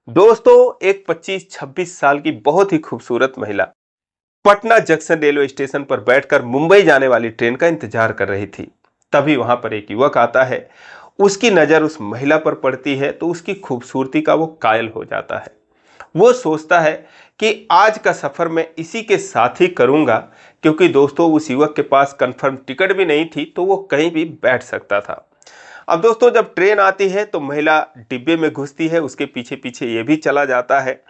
दोस्तों, एक 25-26 साल की बहुत ही खूबसूरत महिला पटना जंक्शन रेलवे स्टेशन पर बैठकर मुंबई जाने वाली ट्रेन का इंतजार कर रही थी। तभी वहां पर एक युवक आता है। उसकी नजर उस महिला पर पड़ती है तो उसकी खूबसूरती का वो कायल हो जाता है। वो सोचता है कि आज का सफर मैं इसी के साथ ही करूंगा, क्योंकि दोस्तों उस युवक के पास कंफर्म टिकट भी नहीं थी तो वो कहीं भी बैठ सकता था। अब दोस्तों, जब ट्रेन आती है तो महिला डिब्बे में घुसती है, उसके पीछे पीछे ये भी चला जाता है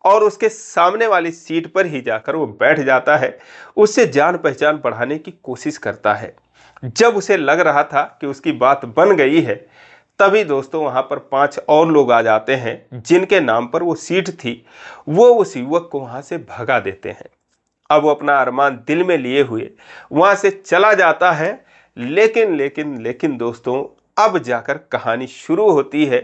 और उसके सामने वाली सीट पर ही जाकर वो बैठ जाता है। उससे जान पहचान बढ़ाने की कोशिश करता है। जब उसे लग रहा था कि उसकी बात बन गई है, तभी दोस्तों वहां पर 5 और लोग आ जाते हैं जिनके नाम पर वो सीट थी। वो उस युवक को वहां से भगा देते हैं। अब वो अपना अरमान दिल में लिए हुए वहां से चला जाता है। लेकिन दोस्तों, अब जाकर कहानी शुरू होती है।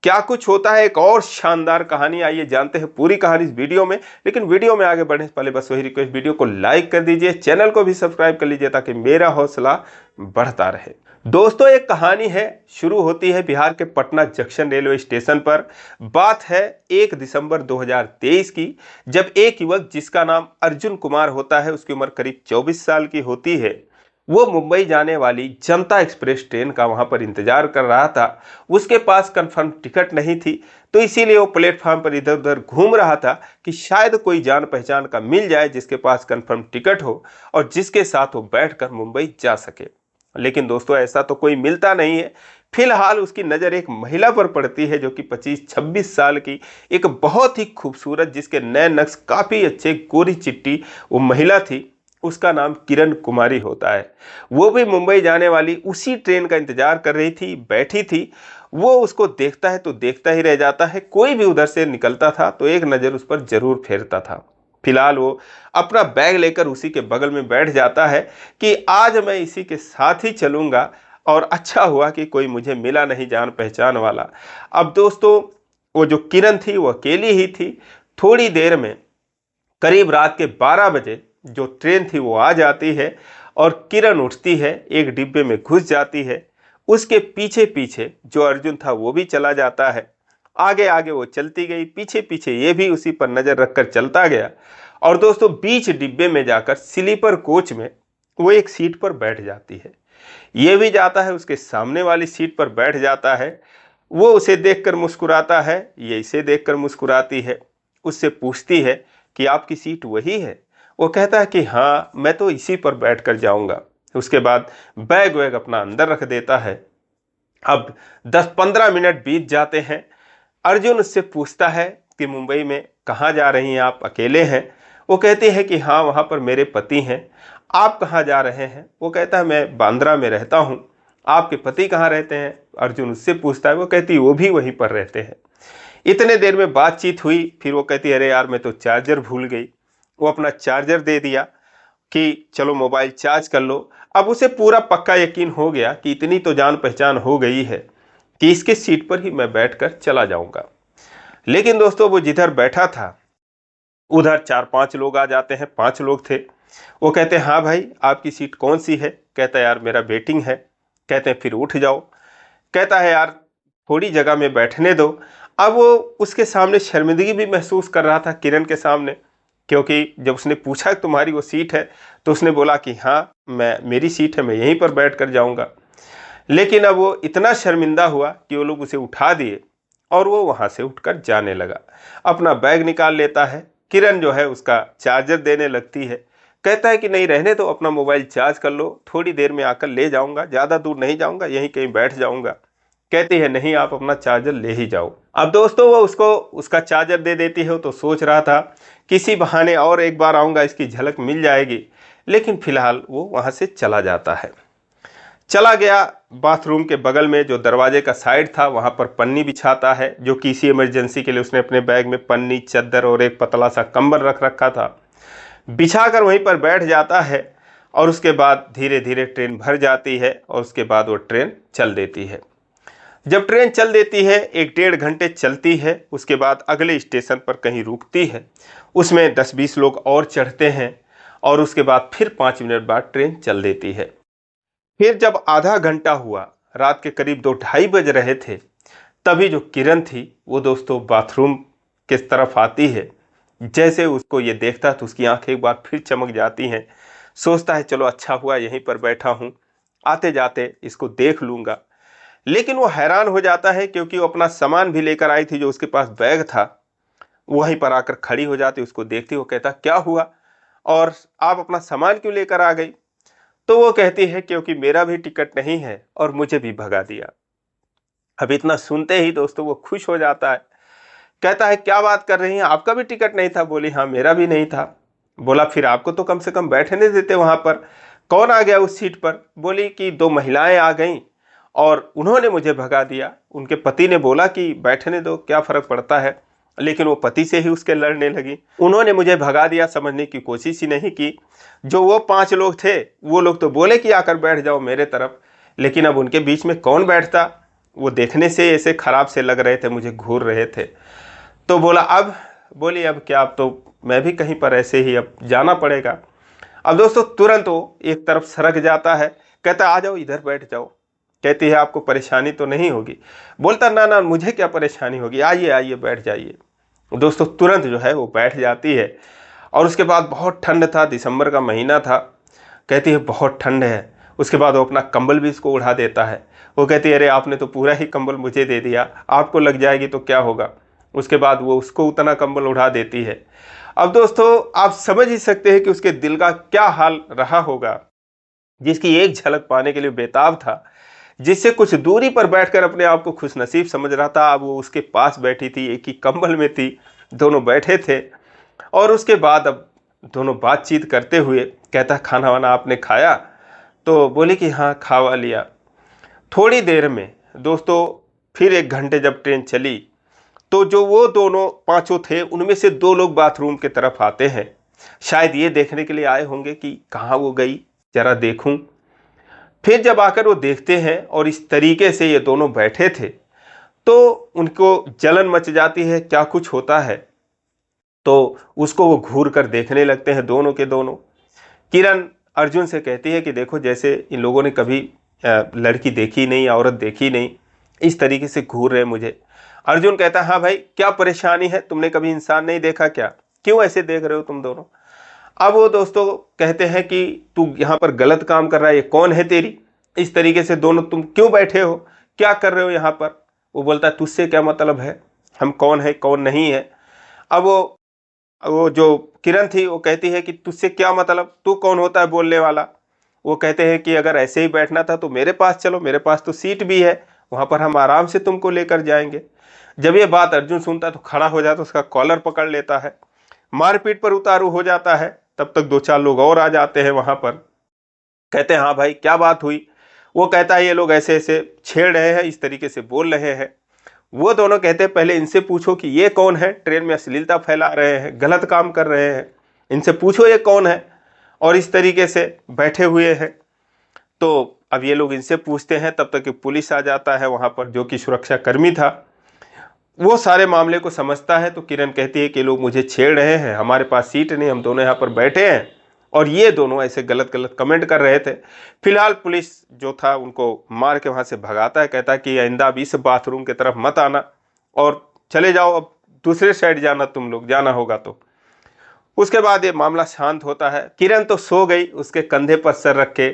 क्या कुछ होता है, एक और शानदार कहानी, आइए जानते हैं पूरी कहानी इस वीडियो में। लेकिन वीडियो में आगे बढ़ने से पहले बस वही रिक्वेस्ट, वीडियो को लाइक कर दीजिए, चैनल को भी सब्सक्राइब कर लीजिए ताकि मेरा हौसला बढ़ता रहे। दोस्तों, एक कहानी है, शुरू होती है बिहार के पटना जंक्शन रेलवे स्टेशन पर। बात है 1 दिसंबर 2023 की, जब एक युवक जिसका नाम अर्जुन कुमार होता है, उसकी उम्र करीब 24 साल की होती है, वो मुंबई जाने वाली जनता एक्सप्रेस ट्रेन का वहां पर इंतजार कर रहा था। उसके पास कंफर्म टिकट नहीं थी, तो इसीलिए वो प्लेटफॉर्म पर इधर उधर घूम रहा था कि शायद कोई जान पहचान का मिल जाए जिसके पास कंफर्म टिकट हो और जिसके साथ वो बैठकर मुंबई जा सके। लेकिन दोस्तों, ऐसा तो कोई मिलता नहीं है। फिलहाल उसकी नज़र एक महिला पर पड़ती है जो कि 25-26 साल की, एक बहुत ही खूबसूरत, जिसके नए नक्श काफ़ी अच्छे, गोरी चिट्टी वो महिला थी। उसका नाम किरण कुमारी होता है। वो भी मुंबई जाने वाली उसी ट्रेन का इंतजार कर रही थी, बैठी थी। वो उसको देखता है तो देखता ही रह जाता है। कोई भी उधर से निकलता था तो एक नज़र उस पर जरूर फेरता था। फिलहाल वो अपना बैग लेकर उसी के बगल में बैठ जाता है कि आज मैं इसी के साथ ही चलूंगा, और अच्छा हुआ कि कोई मुझे मिला नहीं जान पहचान वाला। अब दोस्तों, वो जो किरण थी वो अकेली ही थी। थोड़ी देर में, करीब रात के 12 बजे, जो ट्रेन थी वो आ जाती है और किरण उठती है, एक डिब्बे में घुस जाती है। उसके पीछे पीछे जो अर्जुन था वो भी चला जाता है। आगे आगे वो चलती गई, पीछे पीछे ये भी उसी पर नजर रखकर चलता गया। और दोस्तों, बीच डिब्बे में जाकर स्लीपर कोच में वो एक सीट पर बैठ जाती है। ये भी जाता है, उसके सामने वाली सीट पर बैठ जाता है। वो उसे देखकर मुस्कुराता है, ये इसे देखकर मुस्कुराती है। उससे पूछती है कि आपकी सीट वही है? वो कहता है कि हाँ, मैं तो इसी पर बैठकर जाऊंगा। उसके बाद बैग वैग अपना अंदर रख देता है। अब 10-15 मिनट बीत जाते हैं। अर्जुन उससे पूछता है कि मुंबई में कहाँ जा रही हैं आप, अकेले हैं? वो कहती है कि हाँ, वहाँ पर मेरे पति हैं। आप कहाँ जा रहे हैं? वो कहता है मैं बांद्रा में रहता हूँ। आपके पति कहाँ रहते हैं? अर्जुन उससे पूछता है। वो कहती है वो भी वहीं पर रहते हैं। इतने देर में बातचीत हुई, फिर वो कहती है अरे यार, मैं तो चार्जर भूल गई। वो अपना चार्जर दे दिया कि चलो मोबाइल चार्ज कर लो। अब उसे पूरा पक्का यकीन हो गया कि इतनी तो जान पहचान हो गई है कि इसके सीट पर ही मैं बैठकर चला जाऊंगा। लेकिन दोस्तों, वो जिधर बैठा था उधर 4-5 लोग आ जाते हैं। 5 लोग थे। वो कहते हैं हाँ भाई, आपकी सीट कौन सी है? कहता है यार, मेरा वेटिंग है। कहते हैं फिर उठ जाओ। कहता है यार, थोड़ी जगह में बैठने दो। अब वो उसके सामने शर्मिंदगी भी महसूस कर रहा था, किरण के सामने, क्योंकि जब उसने पूछा कि तुम्हारी वो सीट है, तो उसने बोला कि हाँ, मेरी सीट है, मैं यहीं पर बैठ कर जाऊँगा। लेकिन अब वो इतना शर्मिंदा हुआ कि वो लोग उसे उठा दिए और वो वहाँ से उठकर जाने लगा। अपना बैग निकाल लेता है। किरण जो है उसका चार्जर देने लगती है। कहता है कि नहीं, रहने दो, अपना मोबाइल चार्ज कर लो, थोड़ी देर में आकर ले जाऊंगा, ज़्यादा दूर नहीं जाऊंगा, यहीं कहीं बैठ जाऊंगा। कहती है नहीं, आप अपना चार्जर ले ही जाओ। अब दोस्तों, वो उसको उसका चार्जर दे देती है। तो सोच रहा था किसी बहाने और एक बार आऊँगा, इसकी झलक मिल जाएगी। लेकिन फिलहाल वो वहाँ से चला जाता है। चला गया बाथरूम के बगल में जो दरवाजे का साइड था, वहाँ पर पन्नी बिछाता है, जो कि इसी इमरजेंसी के लिए उसने अपने बैग में पन्नी, चद्दर और एक पतला सा कंबल रख रखा था। बिछाकर वहीं पर बैठ जाता है और उसके बाद धीरे धीरे ट्रेन भर जाती है और उसके बाद वो ट्रेन चल देती है। जब ट्रेन चल देती है, 1-1.5 घंटे चलती है। उसके बाद अगले स्टेशन पर कहीं रुकती है। उसमें 10-20 लोग और चढ़ते हैं और उसके बाद फिर 5 मिनट बाद ट्रेन चल देती है। फिर जब आधा घंटा हुआ, रात के करीब 2-2:30 बज रहे थे, तभी जो किरण थी वो दोस्तों बाथरूम के तरफ आती है। जैसे उसको ये देखता है तो उसकी आंखें एक बार फिर चमक जाती हैं। सोचता है चलो अच्छा हुआ यहीं पर बैठा हूँ, आते जाते इसको देख लूँगा। लेकिन वो हैरान हो जाता है क्योंकि वो अपना सामान भी लेकर आई थी, जो उसके पास बैग था। वहीं पर आकर खड़ी हो जाती, उसको देखती, वो कहता क्या हुआ और आप अपना सामान क्यों लेकर आ गई? तो वो कहती है क्योंकि मेरा भी टिकट नहीं है और मुझे भी भगा दिया। अब इतना सुनते ही दोस्तों वो खुश हो जाता है। कहता है क्या बात कर रही हैं, आपका भी टिकट नहीं था? बोली हाँ मेरा भी नहीं था। बोला फिर आपको तो कम से कम बैठने देते वहां पर, कौन आ गया उस सीट पर? बोली कि दो महिलाएं आ गईं और उन्होंने मुझे भगा दिया। उनके पति ने बोला कि बैठने दो, क्या फर्क पड़ता है, लेकिन वो पति से ही उसके लड़ने लगी। उन्होंने मुझे भगा दिया, समझने की कोशिश ही नहीं की। जो वो 5 लोग थे वो लोग तो बोले कि आकर बैठ जाओ मेरे तरफ, लेकिन अब उनके बीच में कौन बैठता? वो देखने से ऐसे खराब से लग रहे थे, मुझे घूर रहे थे। तो बोला अब, बोली अब क्या, अब तो मैं भी कहीं पर ऐसे ही अब जाना पड़ेगा। अब दोस्तों तुरंत वो एक तरफ सरक जाता है, कहता आ जाओ इधर बैठ जाओ। कहती है आपको परेशानी तो नहीं होगी? बोलता ना ना मुझे क्या परेशानी होगी, आइए आइए बैठ जाइए। दोस्तों तुरंत जो है वो बैठ जाती है। और उसके बाद बहुत ठंड था, दिसंबर का महीना था। कहती है बहुत ठंड है। उसके बाद वो अपना कंबल भी इसको उड़ा देता है। वो कहती है अरे आपने तो पूरा ही कंबल मुझे दे दिया, आपको लग जाएगी तो क्या होगा। उसके बाद वो उसको उतना कंबल उड़ा देती है। अब दोस्तों आप समझ ही सकते हैं कि उसके दिल का क्या हाल रहा होगा, जिसकी एक झलक पाने के लिए बेताब था, जिससे कुछ दूरी पर बैठकर अपने आप को खुशनसीब समझ रहा था। अब वो उसके पास बैठी थी, एक ही कंबल में थी, दोनों बैठे थे। और उसके बाद अब दोनों बातचीत करते हुए, कहता खाना वाना आपने खाया? तो बोली कि हाँ खावा लिया। थोड़ी देर में दोस्तों फिर 1 घंटे जब ट्रेन चली, तो जो वो दोनों पांचों थे उनमें से 2 लोग बाथरूम के तरफ आते हैं। शायद ये देखने के लिए आए होंगे कि कहाँ वो गई, जरा देखूं। फिर जब आकर वो देखते हैं और इस तरीके से ये दोनों बैठे थे, तो उनको जलन मच जाती है, क्या कुछ होता है। तो उसको वो घूर कर देखने लगते हैं दोनों के दोनों। किरण अर्जुन से कहती है कि देखो जैसे इन लोगों ने कभी लड़की देखी नहीं, औरत देखी नहीं, इस तरीके से घूर रहे मुझे। अर्जुन कहता है हाँ भाई क्या परेशानी है, तुमने कभी इंसान नहीं देखा क्या, क्यों ऐसे देख रहे हो तुम दोनों? अब वो दोस्तों कहते हैं कि तू यहाँ पर गलत काम कर रहा है, ये कौन है तेरी, इस तरीके से दोनों तुम क्यों बैठे हो, क्या कर रहे हो यहाँ पर? वो बोलता है तुझसे क्या मतलब है, हम कौन है कौन नहीं है। अब वो जो किरण थी वो कहती है कि तुझसे क्या मतलब, तू कौन होता है बोलने वाला? वो कहते हैं कि अगर ऐसे ही बैठना था तो मेरे पास चलो, मेरे पास तो सीट भी है, वहां पर हम आराम से तुमको लेकर जाएंगे। जब ये बात अर्जुन सुनता है तो खड़ा हो जाता है, उसका कॉलर पकड़ लेता है, मारपीट पर उतारू हो जाता है। तब तक 2-4 लोग और आ जाते हैं वहां पर। कहते हैं हाँ भाई क्या बात हुई? वो कहता है ये लोग ऐसे ऐसे छेड़ रहे हैं, इस तरीके से बोल रहे हैं। वो दोनों कहते हैं पहले इनसे पूछो कि ये कौन है, ट्रेन में अश्लीलता फैला रहे हैं, गलत काम कर रहे हैं, इनसे पूछो ये कौन है, और इस तरीके से बैठे हुए हैं। तो अब ये लोग इनसे पूछते हैं, तब तक पुलिस आ जाता है वहां पर, जो कि सुरक्षा कर्मी था। वो सारे मामले को समझता है। तो किरण कहती है कि लोग मुझे छेड़ रहे हैं, हमारे पास सीट नहीं, हम दोनों यहाँ पर बैठे हैं, और ये दोनों ऐसे गलत गलत कमेंट कर रहे थे। फिलहाल पुलिस जो था उनको मार के वहां से भगाता है, कहता है कि आइंदा अब इस बाथरूम की तरफ मत आना और चले जाओ, अब दूसरे साइड जाना, तुम लोग जाना होगा तो। उसके बाद ये मामला शांत होता है। किरण तो सो गई, उसके कंधे पर सर रख के,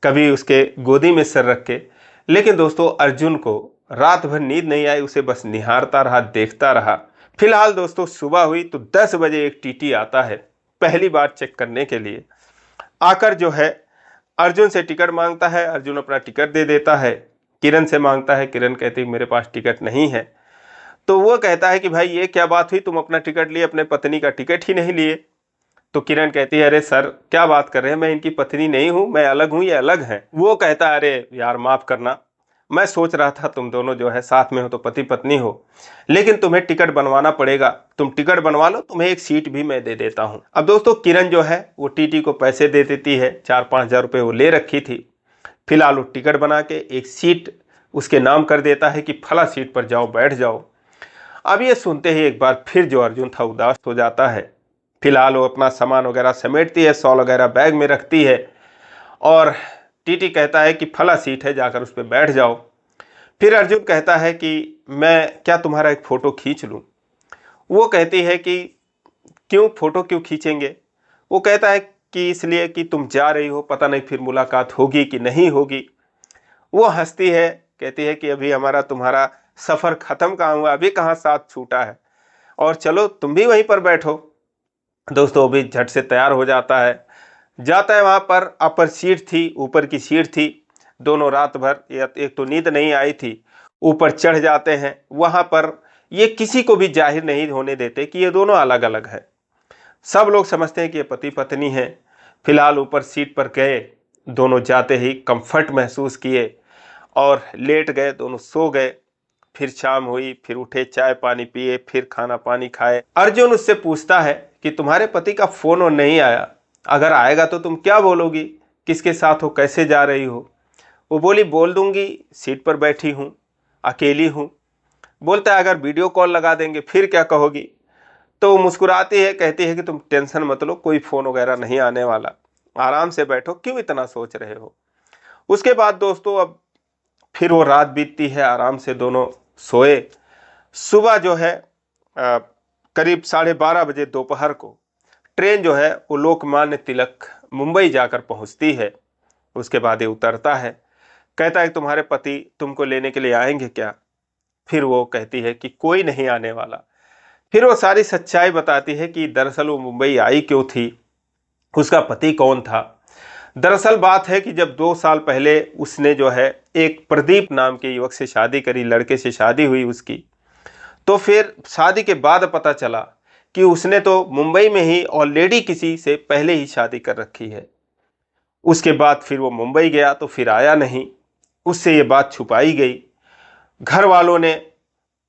कभी उसके गोदी में सर रख के। लेकिन दोस्तों अर्जुन को रात भर नींद नहीं आई, उसे बस निहारता रहा, देखता रहा। फिलहाल दोस्तों सुबह हुई तो 10 बजे एक टीटी आता है पहली बार चेक करने के लिए। आकर जो है अर्जुन से टिकट मांगता है, अर्जुन अपना टिकट दे देता है। किरण से मांगता है, किरण कहती है मेरे पास टिकट नहीं है। तो वो कहता है कि भाई ये क्या बात हुई, तुम अपना टिकट लिए, अपने पत्नी का टिकट ही नहीं लिए। तो किरण कहती है अरे सर क्या बात कर रहे हैं, मैं इनकी पत्नी नहीं हूं, मैं अलग हूं, ये अलग हैं। वो कहता है अरे यार माफ करना, मैं सोच रहा था तुम दोनों जो है साथ में हो तो पति पत्नी हो, लेकिन तुम्हें टिकट बनवाना पड़ेगा, तुम टिकट बनवा लो, तुम्हें एक सीट भी मैं दे देता हूं। अब दोस्तों किरण जो है वो टीटी को पैसे दे देती है, 4-5 हजार रुपये वो ले रखी थी। फिलहाल वो टिकट बना के एक सीट उसके नाम कर देता है कि फला सीट पर जाओ, बैठ जाओ। अब ये सुनते ही एक बार फिर जो अर्जुन था उदास हो जाता है। फिलहाल वो अपना सामान वगैरह समेटती है, सॉल वगैरह बैग में रखती है, और टीटी कहता है कि फला सीट है, जाकर उस पर बैठ जाओ। फिर अर्जुन कहता है कि मैं क्या तुम्हारा एक फ़ोटो खींच लूँ। वो कहती है कि क्यों, फ़ोटो क्यों खींचेंगे। वो कहता है कि इसलिए कि तुम जा रही हो, पता नहीं फिर मुलाकात होगी कि नहीं होगी। वो हंसती है, कहती है कि अभी हमारा तुम्हारा सफ़र ख़त्म कहाँ हुआ, अभी कहाँ साथ छूटा है, और चलो तुम भी वहीं पर बैठो। दोस्तों अभी झट से तैयार हो जाता है, जाता है वहाँ पर। अपर सीट थी, ऊपर की सीट थी। दोनों रात भर एक तो नींद नहीं आई थी, ऊपर चढ़ जाते हैं। वहाँ पर ये किसी को भी जाहिर नहीं होने देते कि ये दोनों अलग अलग है। सब लोग समझते हैं कि ये पति पत्नी है। फिलहाल ऊपर सीट पर गए, दोनों जाते ही कंफर्ट महसूस किए और लेट गए, दोनों सो गए। फिर शाम हुई, फिर उठे, चाय पानी पिए, फिर खाना पानी खाए। अर्जुन उससे पूछता है कि तुम्हारे पति का फोन और नहीं आया, अगर आएगा तो तुम क्या बोलोगी, किसके साथ हो, कैसे जा रही हो। वो बोली बोल दूंगी, सीट पर बैठी हूँ, अकेली हूँ। बोलता है अगर वीडियो कॉल लगा देंगे फिर क्या कहोगी। तो वो मुस्कुराती है, कहती है कि तुम टेंशन मत लो, कोई फ़ोन वगैरह नहीं आने वाला, आराम से बैठो, क्यों इतना सोच रहे हो। उसके बाद दोस्तों अब फिर वो रात बीतती है, आराम से दोनों सोए। सुबह जो है करीब 12:30 बजे दोपहर को ट्रेन जो है वो लोकमान्य तिलक मुंबई जाकर पहुंचती है। उसके बाद ये उतरता है, कहता है तुम्हारे पति तुमको लेने के लिए आएंगे क्या। फिर वो कहती है कि कोई नहीं आने वाला। फिर वो सारी सच्चाई बताती है कि दरअसल वो मुंबई आई क्यों थी, उसका पति कौन था। दरअसल बात है कि जब 2 साल पहले उसने जो है एक प्रदीप नाम के युवक से शादी करी, लड़के से शादी हुई उसकी। तो फिर शादी के बाद पता चला कि उसने तो मुंबई में ही ऑलरेडी किसी से पहले ही शादी कर रखी है। उसके बाद फिर वो मुंबई गया तो फिर आया नहीं, उससे ये बात छुपाई गई। घर वालों ने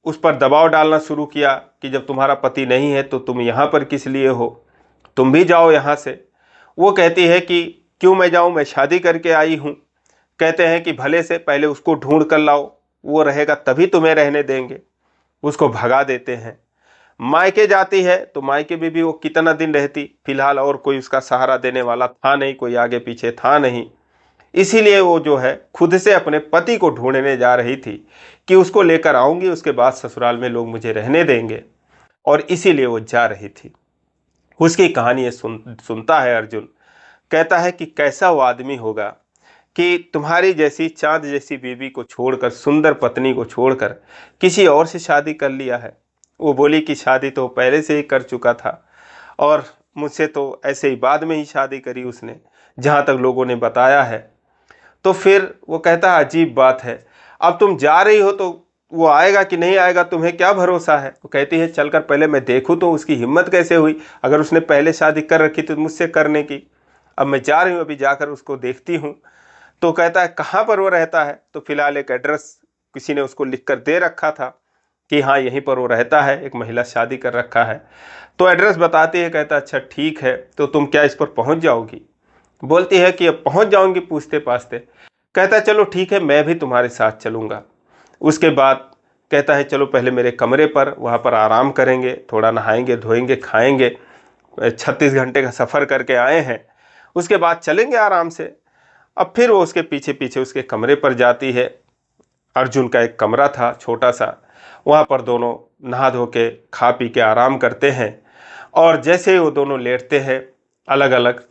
उस पर दबाव डालना शुरू किया कि जब तुम्हारा पति नहीं है तो तुम यहाँ पर किस लिए हो, तुम भी जाओ यहाँ से। वो कहती है कि क्यों मैं जाऊँ, मैं शादी करके आई हूँ। कहते हैं कि भले से पहले उसको ढूंढ कर लाओ, वो रहेगा तभी तुम्हें रहने देंगे। उसको भगा देते हैं। मायके जाती है तो मायके में भी वो कितना दिन रहती, फिलहाल और कोई उसका सहारा देने वाला था नहीं, कोई आगे पीछे था नहीं। इसीलिए वो जो है खुद से अपने पति को ढूंढने जा रही थी कि उसको लेकर आऊंगी, उसके बाद ससुराल में लोग मुझे रहने देंगे, और इसीलिए वो जा रही थी। उसकी कहानी ये सुनता है अर्जुन। कहता है कि कैसा वो आदमी होगा कि तुम्हारी जैसी चांद जैसी बीवी को छोड़कर, सुंदर पत्नी को छोड़कर किसी और से शादी कर लिया है। वो बोली कि शादी तो पहले से ही कर चुका था, और मुझसे तो ऐसे ही बाद में ही शादी करी उसने, जहाँ तक लोगों ने बताया है। तो फिर वो कहता है अजीब बात है, अब तुम जा रही हो तो वो आएगा कि नहीं आएगा, तुम्हें क्या भरोसा है। तो कहती है चलकर पहले मैं देखूँ तो उसकी हिम्मत कैसे हुई, अगर उसने पहले शादी कर रखी तो मुझसे करने की। अब मैं जा रही हूँ, अभी जाकर उसको देखती हूँ। तो कहता है कहाँ पर वो रहता है। तो फिलहाल एक एड्रेस किसी ने उसको लिख कर दे रखा था कि हाँ यहीं पर वो रहता है, एक महिला शादी कर रखा है। तो एड्रेस बताती है। कहता अच्छा ठीक है, तो तुम क्या इस पर पहुँच जाओगी। बोलती है कि अब पहुँच जाऊँगी पूछते पाछते। कहता है चलो ठीक है, मैं भी तुम्हारे साथ चलूँगा। उसके बाद कहता है चलो पहले मेरे कमरे पर, वहाँ पर आराम करेंगे, थोड़ा नहाएंगे धोएंगे खाएंगे, 36 घंटे का सफ़र करके आए हैं, उसके बाद चलेंगे आराम से। अब फिर वो उसके पीछे पीछे उसके कमरे पर जाती है। अर्जुन का एक कमरा था छोटा सा, वहाँ पर दोनों नहा धो के खा पी के आराम करते हैं। और जैसे ही वो दोनों लेटते हैं अलग अलग,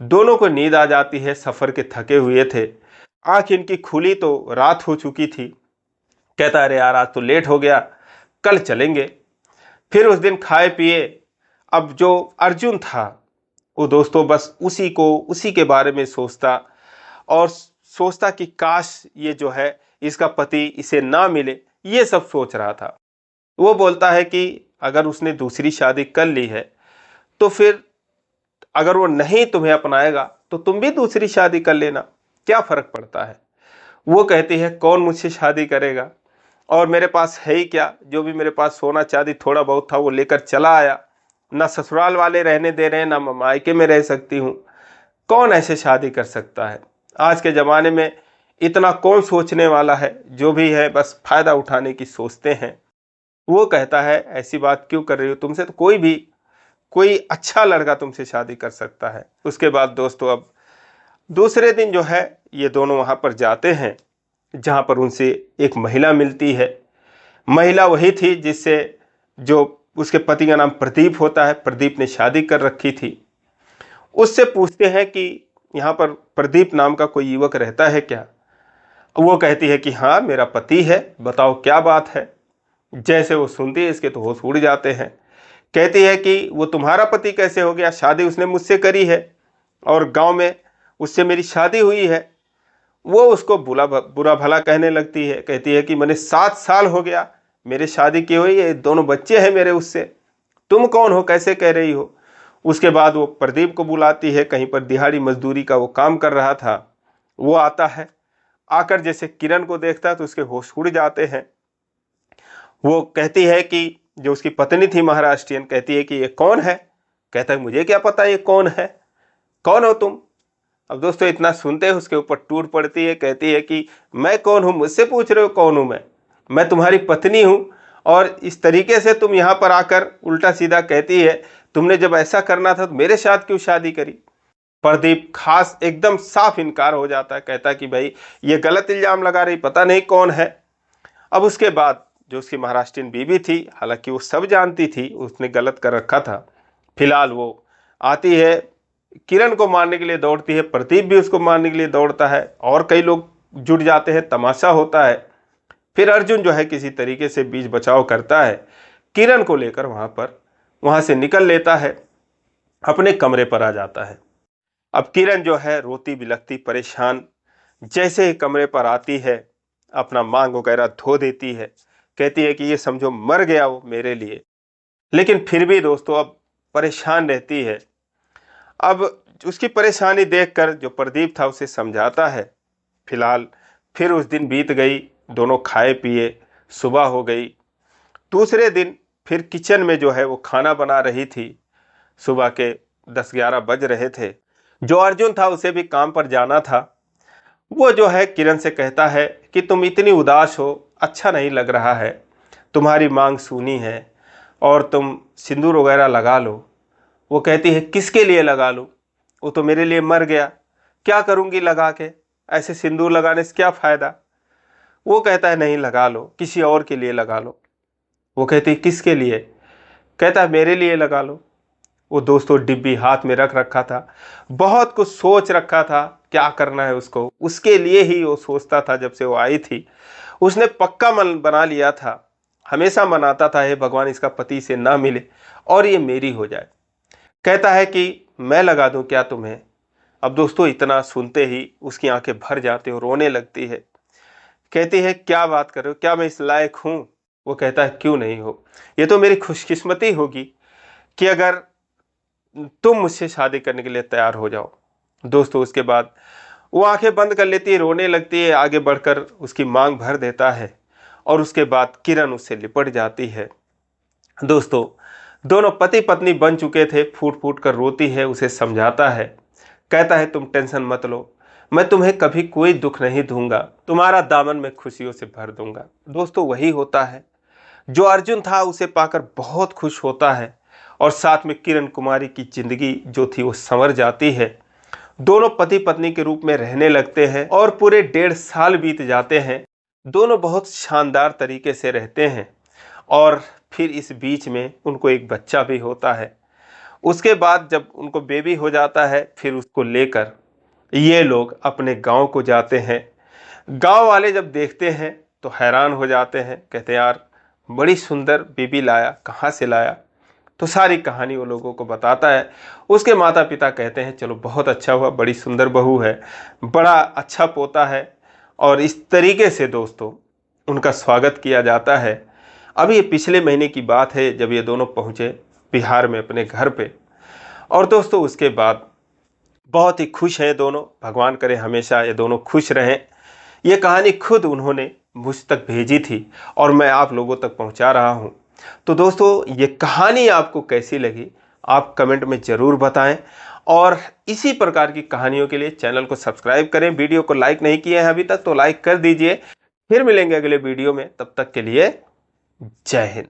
दोनों को नींद आ जाती है। सफ़र के थके हुए थे, आँख इनकी खुली तो रात हो चुकी थी। कहता अरे यार आज तो लेट हो गया, कल चलेंगे। फिर उस दिन खाए पिए। अब जो अर्जुन था वो दोस्तों बस उसी के बारे में सोचता, और सोचता कि काश ये जो है इसका पति इसे ना मिले, ये सब सोच रहा था। वो बोलता है कि अगर उसने दूसरी शादी कर ली है तो फिर अगर वो नहीं तुम्हें अपनाएगा तो तुम भी दूसरी शादी कर लेना, क्या फ़र्क पड़ता है। वो कहती है कौन मुझसे शादी करेगा, और मेरे पास है ही क्या, जो भी मेरे पास सोना चांदी थोड़ा बहुत था वो लेकर चला आया, ना ससुराल वाले रहने दे रहे हैं, ना मायके में रह सकती हूँ, कौन ऐसे शादी कर सकता है। आज के ज़माने में इतना कौन सोचने वाला है, जो भी है बस फ़ायदा उठाने की सोचते हैं। वो कहता है ऐसी बात क्यों कर रही हो, तुमसे तो कोई अच्छा लड़का तुमसे शादी कर सकता है। उसके बाद दोस्तों अब दूसरे दिन जो है ये दोनों वहाँ पर जाते हैं, जहाँ पर उनसे एक महिला मिलती है। महिला वही थी जिससे, जो उसके पति का नाम प्रदीप होता है, प्रदीप ने शादी कर रखी थी। उससे पूछते हैं कि यहाँ पर प्रदीप नाम का कोई युवक रहता है क्या। वो कहती है कि हाँ, मेरा पति है, बताओ क्या बात है। जैसे वो सुनती है इसके तो होश उड़ जाते हैं। कहती है कि वो तुम्हारा पति कैसे हो गया, शादी उसने मुझसे करी है और गांव में उससे मेरी शादी हुई है। वो उसको बुरा भला कहने लगती है। कहती है कि मैंने 7 साल हो गया मेरे शादी की हुई है, 2 बच्चे हैं मेरे उससे, तुम कौन हो, कैसे कह रही हो। उसके बाद वो प्रदीप को बुलाती है, कहीं पर दिहाड़ी मजदूरी का वो काम कर रहा था। वो आता है, आकर जैसे किरण को देखता है तो उसके होश उड़ जाते हैं। वो कहती है कि, जो उसकी पत्नी थी महाराष्ट्रियन, कहती है कि ये कौन है। कहता है मुझे क्या पता ये कौन है, कौन हो तुम। अब दोस्तों इतना सुनते हैं उसके ऊपर टूट पड़ती है। कहती है कि मैं कौन हूँ, मुझसे पूछ रहे हो कौन हूँ मैं तुम्हारी पत्नी हूँ, और इस तरीके से तुम यहाँ पर आकर उल्टा सीधा कहती है, तुमने जब ऐसा करना था तो मेरे साथ क्यों शादी करी। प्रदीप खास एकदम साफ इनकार हो जाता है। कहता है कि भाई ये गलत इल्जाम लगा रही, पता नहीं कौन है। अब उसके बाद जो उसकी महाराष्ट्रियन बीवी थी, हालांकि वो सब जानती थी उसने गलत कर रखा था, फिलहाल वो आती है, किरण को मारने के लिए दौड़ती है, प्रदीप भी उसको मारने के लिए दौड़ता है और कई लोग जुट जाते हैं, तमाशा होता है। फिर अर्जुन जो है किसी तरीके से बीच बचाव करता है, किरण को लेकर वहां से निकल लेता है, अपने कमरे पर आ जाता है। अब किरण जो है रोती बिलखती परेशान जैसे ही कमरे पर आती है, अपना मांग वगैरह धो देती है। कहती है कि ये समझो मर गया वो मेरे लिए। लेकिन फिर भी दोस्तों अब परेशान रहती है। अब उसकी परेशानी देखकर जो प्रदीप था उसे समझाता है। फिलहाल फिर उस दिन बीत गई, दोनों खाए पिए, सुबह हो गई। दूसरे दिन फिर किचन में जो है वो खाना बना रही थी। सुबह के 10-11 बज रहे थे। जो अर्जुन था उसे भी काम पर जाना था। वो जो है किरण से कहता है कि तुम इतनी उदास हो, अच्छा नहीं लग रहा है, तुम्हारी मांग सुनी है और तुम सिंदूर वगैरह लगा लो। वो कहती है किसके लिए लगा लूँ, वो तो मेरे लिए मर गया, क्या करूँगी लगा के, ऐसे सिंदूर लगाने से क्या फ़ायदा। वो कहता है नहीं लगा लो, किसी और के लिए लगा लो। वो कहती है किसके लिए। कहता है मेरे लिए लगा लो। वो दोस्तों डिब्बी हाथ में रख रखा था, बहुत कुछ सोच रखा था क्या करना है उसको, उसके लिए ही वो सोचता था। जब से वो आई थी उसने पक्का मन बना लिया था, हमेशा मनाता था हे भगवान इसका पति से ना मिले और ये मेरी हो जाए। कहता है कि मैं लगा दूं क्या तुम्हें। अब दोस्तों इतना सुनते ही उसकी आंखें भर जाती और रोने लगती है। कहती है क्या बात कर रहे हो, क्या मैं इस लायक हूँ। वो कहता है क्यों नहीं हो, ये तो मेरी खुशकिस्मती होगी कि अगर तुम मुझसे शादी करने के लिए तैयार हो जाओ। दोस्तों उसके बाद वो आंखें बंद कर लेती है, रोने लगती है, आगे बढ़कर उसकी मांग भर देता है और उसके बाद किरण उससे लिपट जाती है। दोस्तों दोनों पति पत्नी बन चुके थे, फूट फूट कर रोती है, उसे समझाता है। कहता है तुम टेंशन मत लो, मैं तुम्हें कभी कोई दुख नहीं दूंगा, तुम्हारा दामन में खुशियों से भर दूंगा। दोस्तों वही होता है जो अर्जुन था उसे पाकर बहुत खुश होता है और साथ में किरण कुमारी की जिंदगी जो थी वो संवर जाती है। दोनों पति पत्नी के रूप में रहने लगते हैं और पूरे 1.5 साल बीत जाते हैं। दोनों बहुत शानदार तरीके से रहते हैं और फिर इस बीच में उनको एक बच्चा भी होता है। उसके बाद जब उनको बेबी हो जाता है फिर उसको लेकर ये लोग अपने गांव को जाते हैं। गांव वाले जब देखते हैं तो हैरान हो जाते हैं, कहते हैं यार बड़ी सुंदर बेबी लाया, कहाँ से लाया। तो सारी कहानी वो लोगों को बताता है। उसके माता पिता कहते हैं चलो बहुत अच्छा हुआ, बड़ी सुंदर बहू है, बड़ा अच्छा पोता है। और इस तरीके से दोस्तों उनका स्वागत किया जाता है। अभी ये पिछले महीने की बात है जब ये दोनों पहुँचे बिहार में अपने घर पे। और दोस्तों उसके बाद बहुत ही खुश हैं दोनों, भगवान करे हमेशा ये दोनों खुश रहें। ये कहानी खुद उन्होंने मुझ तक भेजी थी और मैं आप लोगों तक पहुंचा रहा हूं। तो दोस्तों ये कहानी आपको कैसी लगी आप कमेंट में ज़रूर बताएं और इसी प्रकार की कहानियों के लिए चैनल को सब्सक्राइब करें। वीडियो को लाइक नहीं किए हैं अभी तक तो लाइक कर दीजिए। फिर मिलेंगे अगले वीडियो में, तब तक के लिए जय हिंद।